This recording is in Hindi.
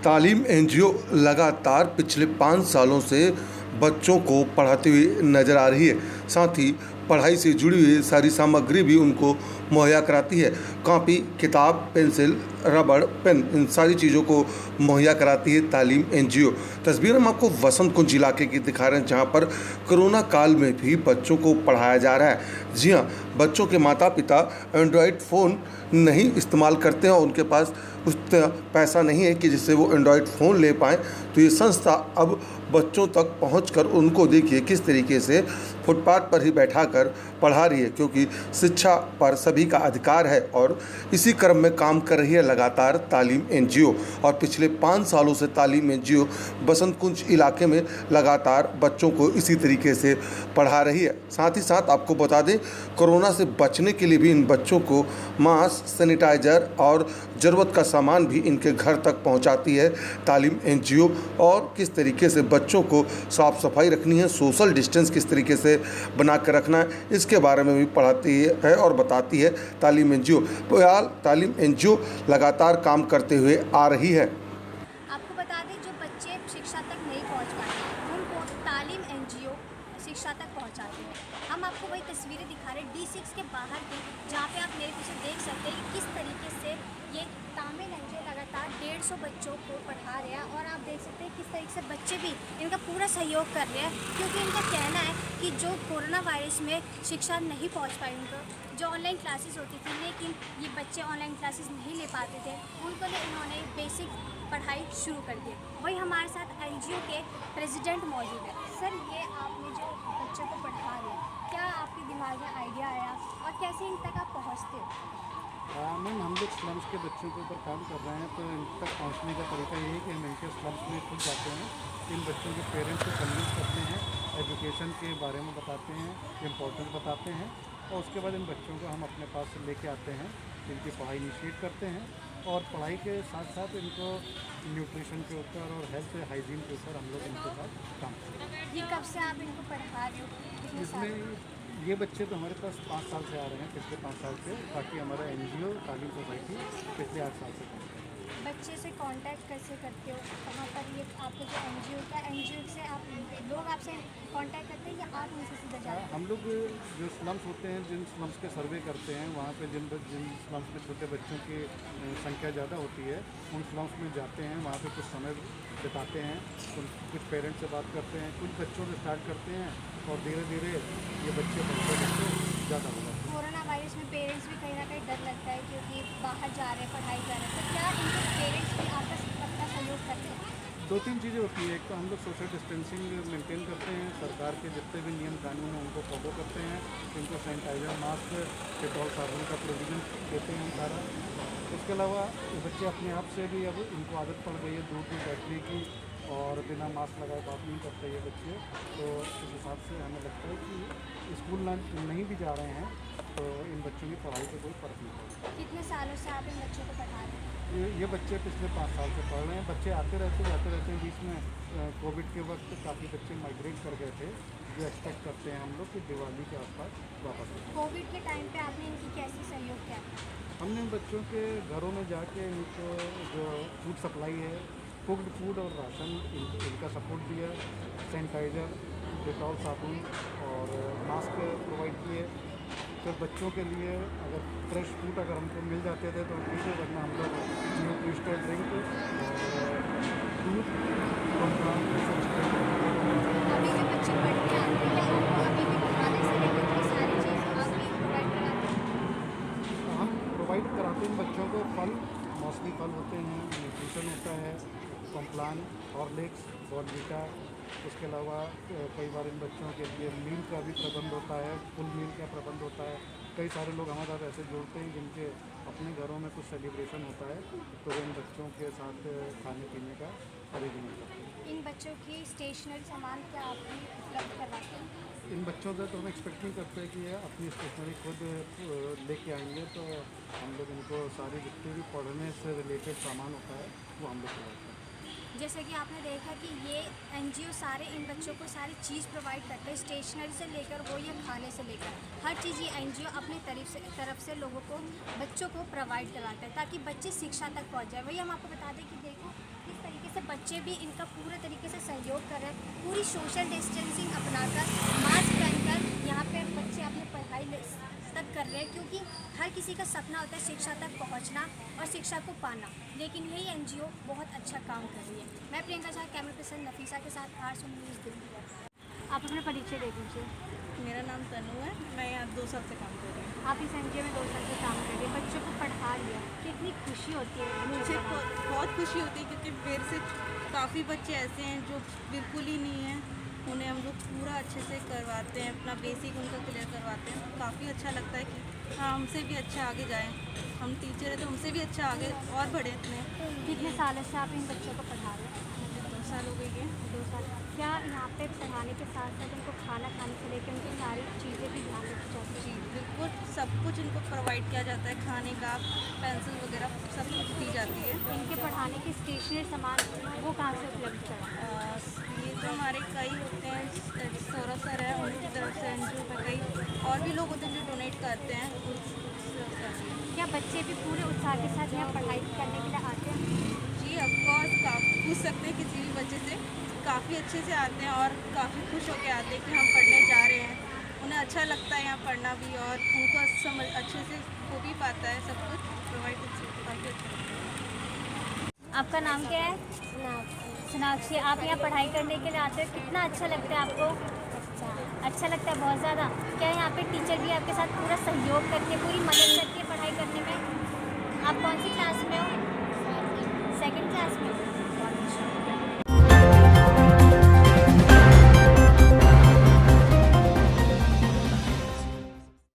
तालीम एनजीओ लगातार पिछले 5 सालों से बच्चों को पढ़ाती हुई नज़र आ रही है। साथ ही पढ़ाई से जुड़ी हुई सारी सामग्री भी उनको मुहैया कराती है। कॉपी, किताब, पेंसिल, रबड़, पेन, इन सारी चीज़ों को मुहैया कराती है तालीम एनजीओ। तस्वीर हम आपको वसंत कुंज इलाके की दिखा रहे हैं, जहां पर कोरोना काल में भी बच्चों को पढ़ाया जा रहा है। जी हाँ, बच्चों के माता पिता एंड्रॉयड फ़ोन नहीं इस्तेमाल करते हैं और उनके पास उतना पैसा नहीं है कि जिससे वो एंड्रॉयड फ़ोन ले पाएँ। तो ये संस्था अब बच्चों तक पहुंचकर उनको देखिए किस तरीके से फुटपाथ पर ही बैठाकर पढ़ा रही है, क्योंकि शिक्षा पर सभी का अधिकार है। और इसी क्रम में काम कर रही है लगातार तालीम एनजीओ। और पिछले 5 सालों से तालीम एनजीओ बसंत कुंज इलाके में लगातार बच्चों को इसी तरीके से पढ़ा रही है। साथ ही साथ आपको बता दें, कोरोना से बचने के लिए भी इन बच्चों को मास्क, सैनिटाइज़र और ज़रूरत का सामान भी इनके घर तक पहुंचाती है तालीम एनजीओ। और किस तरीके से बच्चों को साफ़ सफाई रखनी है, सोशल डिस्टेंस किस तरीके से बना कर रखना है, इसके बारे में भी पढ़ाती है और बताती है तालीम एनजीओ। फिलहाल तालीम एनजीओ लगातार काम करते हुए आ रही है। आपको बता दें, जो बच्चे शिक्षा तक नहीं पहुंच पाते उनको तालीम एनजीओ शिक्षा तक पहुंचाते हैं। हम आपको वही तस्वीरें दिखा रहे हैं D6 के बाहर की, जहां पे आप मेरे पीछे देख सकते हैं कि किस तरीके से ये तालीम एनजीओ लगातार 150 बच्चों को पढ़ा रहे हैं। और आप देख सकते हैं किस तरीके से बच्चे भी इनका पूरा सहयोग कर रहे हैं, क्योंकि इनका कहना है कि जो कोरोना वायरस में शिक्षा नहीं पहुँच पाई उनको, जो ऑनलाइन क्लासेस होती थी लेकिन ये बच्चे ऑनलाइन क्लासेस नहीं ले पाते थे, उनको लिए इन्होंने बेसिक पढ़ाई शुरू कर दी। वही हमारे साथ एनजीओ के प्रेसिडेंट मौजूद है। सर, ये आपने जो बच्चों को पढ़ा रहे हैं, क्या आपके दिमाग में आइडिया आया और कैसे इन तक आप पहुँचते हो? मैम, हम लोग स्लम्स के बच्चों के ऊपर काम कर रहे हैं, तो इन तक पहुंचने का तरीका ये है कि हम इनके स्लम्स में खुद जाते हैं, इन बच्चों के पेरेंट्स को कन्विंस करते हैं, एजुकेशन के बारे में बताते हैं, इम्पोर्टेंस बताते हैं, और उसके बाद इन बच्चों को हम अपने पास लेके आते हैं, इनकी पढ़ाई इनिशिएट करते हैं। और पढ़ाई के साथ साथ इनको न्यूट्रिशन के ऊपर और हेल्थ हाइजीन के ऊपर हम लोग इनके साथ काम करते हैं। ये कब से आप इनको पढ़ा रहे हो? कितने साल? इसमें ये बच्चे तो हमारे पास 5 साल से आ रहे हैं, पिछले 5 साल से। बाकी हमारा एनजीओ तालीम सोसाइटी पिछले 8 साल से काम कर रही है। बच्चे से कांटेक्ट कैसे करते हो? कहाँ पर ये आपका जो एनजीओ का एनजीओ से आप लोग आपसे कांटेक्ट करते हैं या आप उनसे सीधा जाते हैं? हम लोग जो स्लम्स होते हैं, जिन स्लम्स के सर्वे करते हैं, वहाँ पे जिन स्लम्स में छोटे बच्चों की संख्या ज़्यादा होती है, उन स्लम्स में जाते हैं, वहाँ पे कुछ समय बिताते हैं, कुछ पेरेंट्स से बात करते हैं, कुछ बच्चों से स्टार्ट करते हैं, और धीरे धीरे ये बच्चे बढ़ते ज़्यादा हो जाते हैं। कोरोना वायरस में पेरेंट्स भी कहीं ना कहीं डर लगता है, क्योंकि बाहर जा रहे हैं, पढ़ाई कर रहे हैं, तो क्या इनके पेरेंट्स भी आपका अपना सहयोग करते हैं? 2-3 चीज़ें होती है। एक तो हम लोग सोशल डिस्टेंसिंग मेंटेन करते हैं, सरकार के जितने भी नियम कानून हैं उनको फॉलो करते हैं, इनको सैनिटाइज़र, मास्क, डेटॉल साबुन का प्रोविज़न देते हैं हम सारा। इसके अलावा बच्चे अपने आप से भी, अब इनको आदत पड़ गई है दूर दूर बैठने की, और बिना मास्क लगाए बात नहीं करते ये बच्चे। तो इस हिसाब से हमें लगता है कि स्कूल नहीं भी जा रहे हैं तो इन बच्चों की पढ़ाई पे कोई फ़र्क नहीं पड़ता। कितने सालों से आप इन बच्चों को पढ़ा रहे हैं? ये बच्चे पिछले 5 साल से पढ़ रहे हैं। बच्चे आते रहते जाते रहते हैं। बीच में कोविड के वक्त काफ़ी बच्चे माइग्रेट कर गए थे, जो एक्सपेक्ट करते हैं हम लोग कि दिवाली के आसपास वापस आ जाए। कोविड के टाइम पे आपने इनकी कैसे सहयोग किया? हमने बच्चों के घरों में जाके इनको जो फूड सप्लाई है, कुक्ड फूड और राशन, इनका सपोर्ट दिया, सैनिटाइज़र, डेटॉल साबुन और मास्क प्रोवाइड किए। फिर बच्चों के लिए अगर फ्रेश फ्रूट अगर हमको मिल जाते थे तो ठीक है, वरना हम लोग न्यूट्रिशनल ड्रिंक और दूध, कॉम्प्लान अभी जो बच्चे पढ़ने आते हैं, क्या उनको अभी भी खाने से लेकर के सारी चीज़ आप भी प्रोवाइड कराते हैं? हम प्रोवाइड कराते हैं बच्चों को। फल, मौसमी फल होते हैं, न्यूट्रिशन होता है, कॉम्प्लान, हॉर्लिक्स, बॉर्नवीटा। उसके अलावा कई बार इन बच्चों के लिए मील का भी प्रबंध होता है, फुल मील का प्रबंध होता है। कई सारे लोग हमारे साथ ऐसे जुड़ते हैं जिनके अपने घरों में कुछ सेलिब्रेशन होता है, तो वे इन बच्चों के साथ खाने पीने का अरेंजमेंट करते हैं। इन बच्चों की स्टेशनरी सामान क्या आप भी उपलब्ध करवाते हैं? इन बच्चों से तो हम एक्सपेक्ट नहीं करते कि ये अपनी स्टेशनरी खुद लेके आएंगे, तो हम लोग इनको सारे जितने भी पढ़ने से रिलेटेड सामान होता है वो हम लोग प्रोवाइड करते हैं। जैसे कि आपने देखा कि ये एनजीओ सारे इन बच्चों को सारी चीज़ प्रोवाइड करते हैं, स्टेशनरी से लेकर वो या खाने से लेकर हर चीज़ ये एनजीओ अपनी तरफ से लोगों को, बच्चों को प्रोवाइड करवाता है, ताकि बच्चे शिक्षा तक पहुंच जाए। वही हम आपको बता दें कि देखो किस तरीके से बच्चे भी इनका पूरे तरीके से सहयोग कर रहे हैं, पूरी सोशल डिस्टेंसिंग अपनाकर मास्क पहनकर यहाँ पे बच्चे अपनी पढ़ाई तक कर रहे हैं, क्योंकि हर किसी का सपना होता है शिक्षा तक पहुँचना और शिक्षा को पाना, लेकिन यही एनजीओ बहुत अच्छा काम कर रही है। मैं प्रियंका झा, कैमरा पर्सन नफीसा के साथ आर्स न्यूज़ दिल्ली। आप अपना परिचय दे दीजिए। मेरा नाम तनु है, मैं यहाँ 2 साल से काम कर रही हूँ। आप इस एनजीओ में 2 साल से काम कर रहे हैं, बच्चों को पढ़ा लिया, कितनी खुशी होती है? मुझे बहुत खुशी होती है क्योंकि मेरे से काफ़ी बच्चे ऐसे हैं जो बिल्कुल ही नहीं हैं, उन्हें हम लोग पूरा अच्छे से करवाते हैं, अपना बेसिक उनका क्लियर करवाते हैं। काफ़ी अच्छा लगता है कि हाँ, हमसे भी अच्छा आगे जाएँ, हम टीचर हैं तो हमसे भी अच्छा आगे और बढ़े इतने। कितने सालों से आप इन बच्चों को पढ़ा रहे हैं? 2 साल हो गई है। 2 साल। क्या यहाँ पे पढ़ाने के साथ साथ उनको खाना खाने से लेकर उनकी सारी चीज़ें भी ध्यान रखी जाती जी बिल्कुल, सब कुछ इनको प्रोवाइड किया जाता है, खाने का, पेंसिल वगैरह सब कुछ दी जाती है। है? इनके पढ़ाने के स्टेशनरी सामान वो कहाँ से उपलब्ध कराएं? ये तो हमारे कई होते हैं, सौरभ सर है, उनकी तरफ से एनजीओ पे कई और भी लोग होते हैं जो डोनेट करते हैं। क्या बच्चे भी पूरे उत्साह के साथ यहाँ पढ़ाई करने के लिए आते हैं? जी ऑफकोर्स, पूछ सकते हैं किसी भी बच्चे से, काफ़ी अच्छे से आते हैं और काफ़ी खुश होकर आते हैं कि हम पढ़ने जा रहे हैं। उन्हें अच्छा लगता है यहाँ पढ़ना भी और उनको समझ अच्छे से हो भी पाता है, सब कुछ प्रोवाइड काफ़ी अच्छा लगता है। आपका नाम क्या है? सोनाक्षी। आप यहाँ पढ़ाई करने के लिए आते हो, कितना अच्छा लगता है आपको? अच्छा लगता है बहुत ज़्यादा। क्या यहाँ पे टीचर भी आपके साथ पूरा सहयोग करके, पूरी मदद करती है पढ़ाई करने में? आप कौन सी क्लास में हो? 2nd क्लास में। बहुत अच्छा।